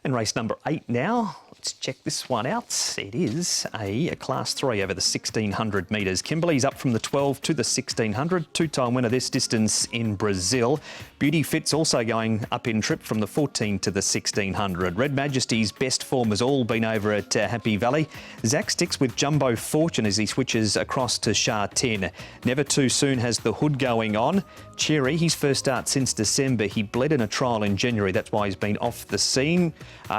And race number 8 now. Let's check this one out. It is a Class 3 over the 1,600 metres. Kimberley's up from the 12 to the 1,600. Two-time winner this distance in Brazil. Beauty Fit's also going up in trip from the 14 to the 1,600. Red Majesty's best form has all been over at Happy Valley. Zach sticks with Jumbo Fortune as he switches across to Sha Tin. Never Too Soon has the hood going on. Cherry, his first start since December. He bled in a trial in January. That's why he's been off the scene.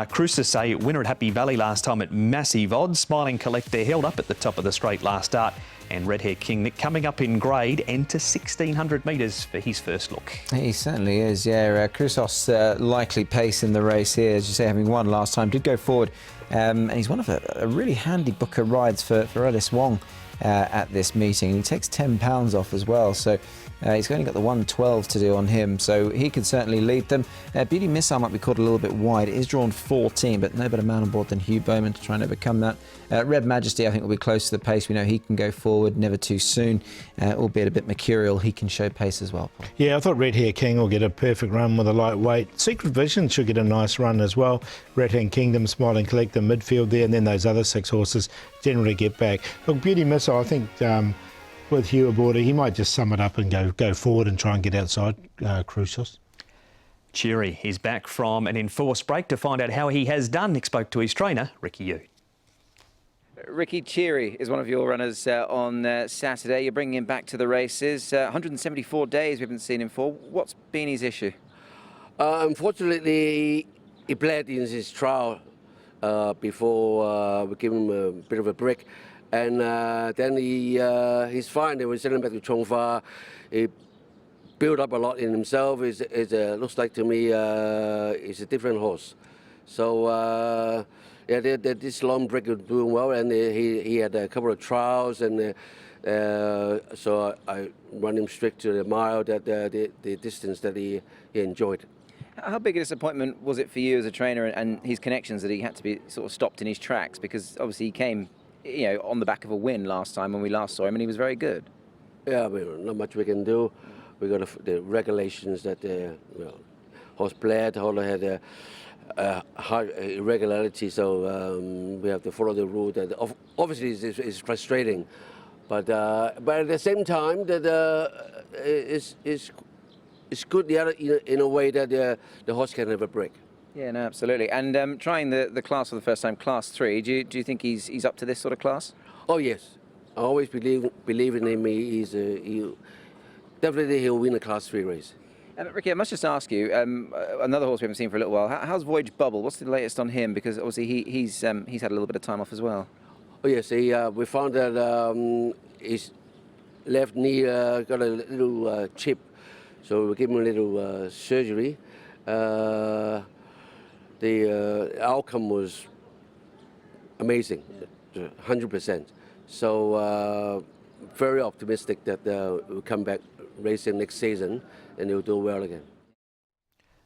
Crucis, a winner at Happy Valley last time at massive odds. Smiling Collector held up at the top of the straight last start. And Red Hair King Nick coming up in grade and to 1,600 metres for his first look. He certainly is, yeah. Crucis likely pace in the race here, as you say, having won last time. Did go forward, and he's one of a really handy book of rides for Ellis Wong at this meeting. He takes £10 off as well, so he's only got the 112 to do on him, so he could certainly lead them. Beauty Missile might be caught a little bit wide. It is drawn 14, but no better man on board than Hugh Bowman to try and overcome that. Red Majesty, I think, will be close to the pace. We know he can go forward, Never Too Soon, albeit a bit mercurial. He can show pace as well, Paul. Yeah, I thought Red Hair King will get a perfect run with a lightweight. Secret Vision should get a nice run as well. Red Hair Kingdom, Smiling Collector, midfield there, and then those other 6 horses generally get back. Look, Beauty Missile, I think with Hugh aboard, he might just sum it up and go forward and try and get outside Crucis. Cherry is back from an enforced break to find out how he has done. Nick spoke to his trainer, Ricky Yu. Ricky, Cherry is one of your runners on Saturday. You're bringing him back to the races. 174 days we haven't seen him for. What's been his issue? Unfortunately, he bled in his trial before we gave him a bit of a break. And then he's fine. Then we sent him back to Chongfa. He built up a lot in himself. Looks like to me he's a different horse. So yeah, this long break is doing well, and he had a couple of trials, and so I run him straight to the mile, the distance that he enjoyed. How big a disappointment was it for you as a trainer and his connections that he had to be sort of stopped in his tracks? Because obviously he came, on the back of a win last time when we last saw him, and he was very good. Yeah, I mean, not much we can do. We got the regulations that horse bled, horse had high irregularity, so we have to follow the rule. That obviously is frustrating, but at the same time that it's good in a way that the horse can have a break. Yeah, no, absolutely. And trying the class for the first time, Class 3, do you think he's up to this sort of class? Oh yes, I always believe in him. Definitely he'll win a Class 3 race. Ricky, I must just ask you, another horse we haven't seen for a little while. How's Voyage Bubble? What's the latest on him? Because obviously he's had a little bit of time off as well. Oh yes, we found that his left knee got a little chip, so we gave him a little surgery. The outcome was amazing, 100%. So very optimistic that we'll come back racing next season and he'll do well again.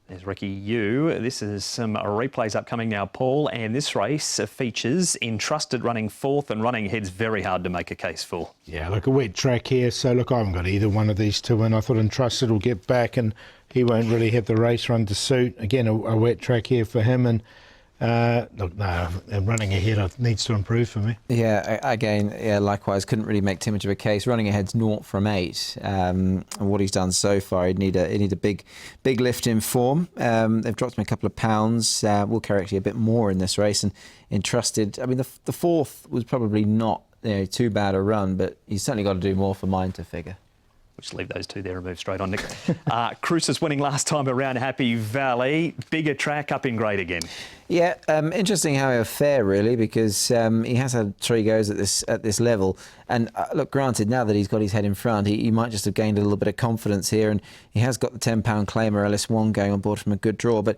There's Ricky Yu. This is some replays upcoming now, Paul, and this race features Entrusted running 4th and running ahead's very hard to make a case for. Yeah, look, a wet track here, so look, I haven't got either one of these two in. I thought Entrusted will get back and he won't really have the race run to suit. Again, a wet track here for him, and look, no, running ahead needs to improve for me. Yeah, again, yeah, likewise, couldn't really make too much of a case. Running ahead's 0 from 8. And what he's done so far, he'd need a big lift in form. They've dropped him a couple of pounds. Will carry actually a bit more in this race, and Entrusted. I mean, the 4th was probably not too bad a run, but he's certainly got to do more for mine to figure. We'll just leave those two there and move straight on, Nick. Crucis winning last time around Happy Valley. Bigger track, up in grade again. Yeah, interesting how he'll fare, really, because he has had 3 goes at this level. And look, granted, now that he's got his head in front, he might just have gained a little bit of confidence here. And he has got the £10 claimer, Ellis Wong, going on board from a good draw. But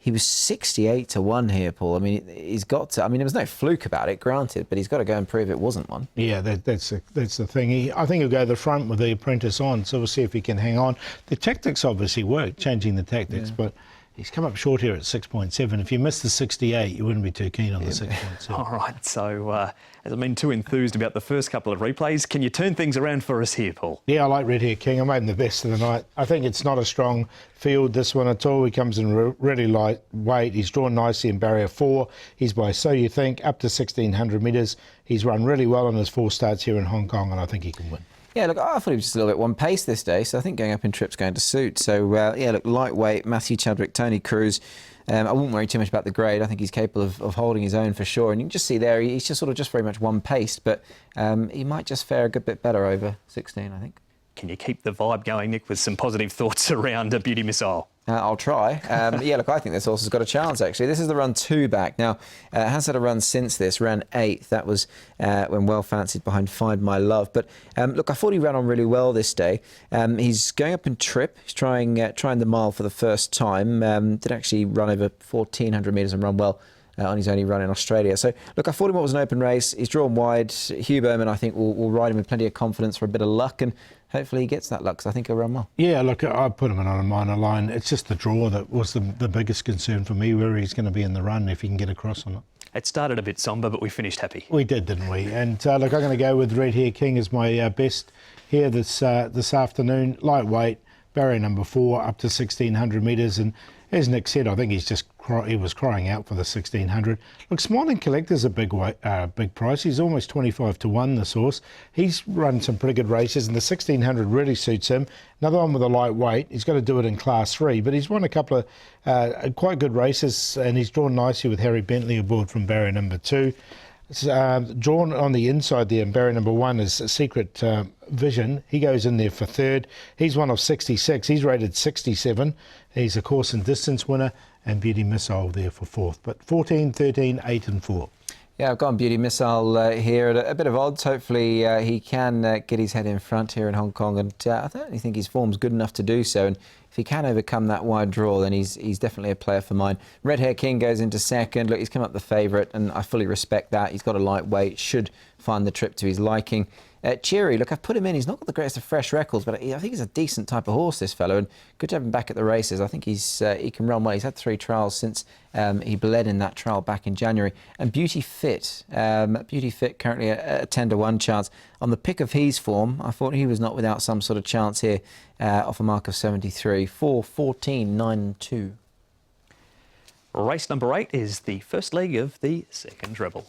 he was 68 to 1 here, Paul. I mean, he's got to. I mean, there was no fluke about it, granted, but he's got to go and prove it wasn't one. Yeah, that's the thing. I think he'll go to the front with the apprentice on, so we'll see if he can hang on. The tactics obviously work, changing the tactics, but He's come up short here at 6.7. If you missed the 68, you wouldn't be too keen on the 6.7. All right, so as I've been too enthused about the first couple of replays, can you turn things around for us here, Paul? Yeah, I like Red Hair King. I made him the best of the night. I think it's not a strong field, this one at all. He comes in really light weight. He's drawn nicely in barrier 4. He's by So You Think up to 1,600 metres. He's run really well on his 4 starts here in Hong Kong, and I think he can win. Yeah, look, I thought he was just a little bit one pace this day, so I think going up in trip's going to suit. So, yeah, look, lightweight, Matthew Chadwick, Tony Cruz. I wouldn't worry too much about the grade. I think he's capable of holding his own for sure. And you can just see there, he's just sort of just very much one paced, but he might just fare a good bit better over 16, I think. Can you keep the vibe going, Nick, with some positive thoughts around a Beauty Missile? I'll try. Yeah, look, I think this horse has got a chance, actually. This is the run 2 back. Now, has had a run since this, ran 8th. That was when well fancied behind Find My Love. But, look, I thought he ran on really well this day. He's going up in trip. He's trying the mile for the first time. Did actually run over 1,400 metres and run well on his only run in Australia. So, look, I thought him what was an open race. He's drawn wide. Hugh Bowman, I think, will ride him with plenty of confidence for a bit of luck, and hopefully he gets that luck, because I think he'll run well. Yeah, look, I put him in on a minor line. It's just the draw that was the biggest concern for me, where he's going to be in the run, if he can get across on it. It started a bit sombre, but we finished happy. We did, didn't we? And look, I'm going to go with Red Hair King as my best here this afternoon. Lightweight, barrier number 4, up to 1,600 metres. And as Nick said, I think he was crying out for the 1,600. Look, Smiling Collector's a big price. He's almost 25 to 1, this horse. He's run some pretty good races, and the 1,600 really suits him. Another one with a light weight. He's got to do it in Class 3, but he's won a couple of quite good races, and he's drawn nicely with Harry Bentley aboard from barrier number 2. Drawn on the inside there in barrier number 1 is Secret Vision. He goes in there for 3rd. He's one of 66. He's rated 67. He's a course and distance winner, and Beauty Missile there for 4th. But 14, 13, 8 and 4. Yeah, I've got Beauty Missile here at a bit of odds. Hopefully he can get his head in front here in Hong Kong, and I don't think his form's good enough to do so. And if he can overcome that wide draw, then he's definitely a player for mine. Red Hair King goes into 2nd. Look, he's come up the favourite, and I fully respect that. He's got a light weight, should find the trip to his liking. Cheery, look, I've put him in. He's not got the greatest of fresh records, but I think he's a decent type of horse, this fellow, and good to have him back at the races. I think he can run well. He's had 3 trials since he bled in that trial back in January. And Beauty Fit currently a 10 to 1 chance. On the pick of his form, I thought he was not without some sort of chance here off a mark of 73. 4, 14, 9 2. Race number 8 is the first leg of the second treble.